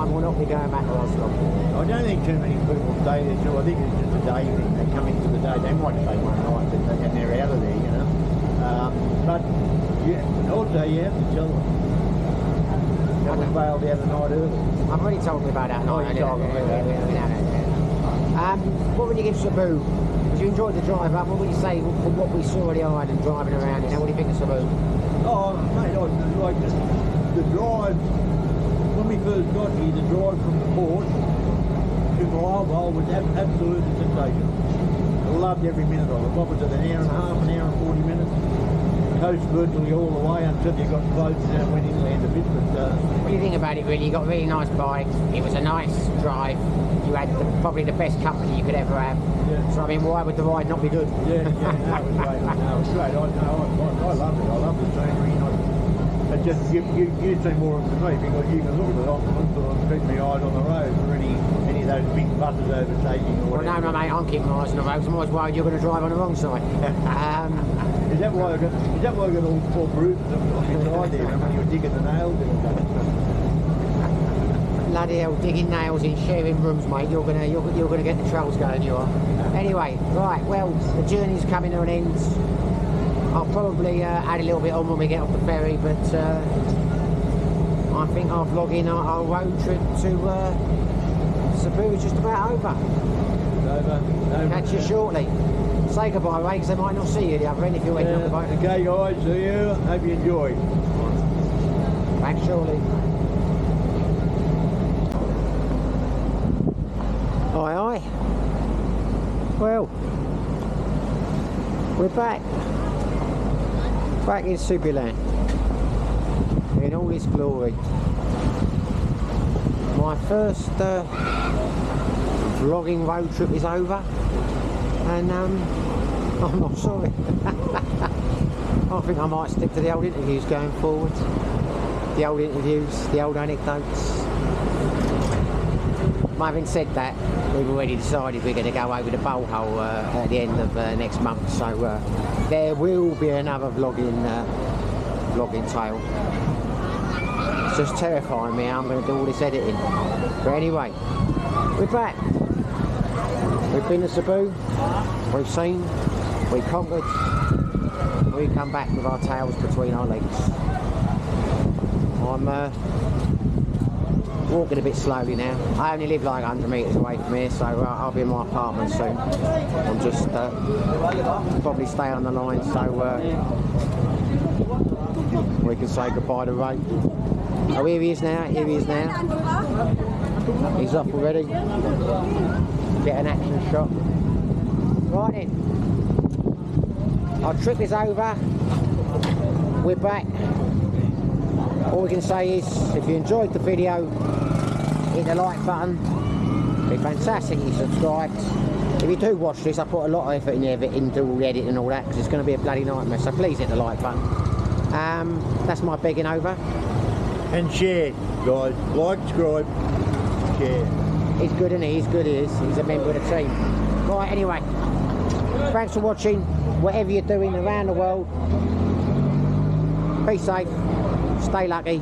I will not be going back to Oslob. I don't think too many people stay there too. I think it's just a day thing. They come into the day. They might stay one night and they're out of there, you know. But yeah, also you have to tell them. That we bailed out the night early. I've already told me about that night. you told me about that. What would you give Cebu? Because you enjoyed the drive up, what would you say from what we saw on the island driving around? You know, what do you think of Cebu? Oh, mate, I like the drive. When we first got here, the drive from the port to the Isle was absolutely sensational. I loved every minute of it. What was it, an hour and a half, an hour and 40 minutes? Coast virtually all the way until you got close and went inland a bit. But what do you think about it really? You got a really nice bike, it was a nice drive, you had probably the best company you could ever have. Yeah. So I mean, why would the ride not be good? Yeah, no, it was great. No, it was great. I loved it. I loved the scenery. It just you see more of it than me because you can look at it off and keep my eyes on the road for any of those big buses overtaking or Well, whatever. no, mate, I'm keeping my eyes on the road. I'm always worried you're going to drive on the wrong side. Is that why I got all 4 bruises inside there when you were digging the nails in? Bloody hell, digging nails in sharing rooms, mate. You're gonna get the trolls going. You are. Anyway, right. Well, the journey's coming to an end. I'll probably add a little bit on when we get off the ferry, but I think our vlogging, our road trip to Cebu is just about over. Over. Catch you shortly. Say goodbye, Ray, because they might not see you the other end if you're waiting on the boat. Okay, guys. See you. Hope you enjoy. Back shortly. Aye, aye. Well, we're back. Back in Cebuland. In all its glory. My first vlogging road trip is over. And I'm not sorry. I think I might stick to the old interviews going forward. The old interviews, the old anecdotes. But having said that, we've already decided we're going to go over the bowl hole at the end of next month, so there will be another vlogging tale. It's just terrifying me. I'm going to do all this editing. But anyway, we're back. We've been to Cebu. We've seen. We conquered. We come back with our tails between our legs. I'm walking a bit slowly now. I only live like 100 metres away from here, so I'll be in my apartment soon. I'm just probably stay on the line so we can say goodbye to Ray. Oh, here he is now. Here he is now. He's up already. Get an action shot. Right then. Our trip is over. We're back. All we can say is, if you enjoyed the video, hit the like button. It'd be fantastic if you subscribed. If you do watch this, I put a lot of effort into all the editing and all that, because it's going to be a bloody nightmare. So please hit the like button. That's my begging over. And share, guys. Like, subscribe, share. He's good, isn't he? He's good, he is. He's a member of the team. Right, anyway. Thanks for watching. Whatever you're doing around the world, be safe, stay lucky.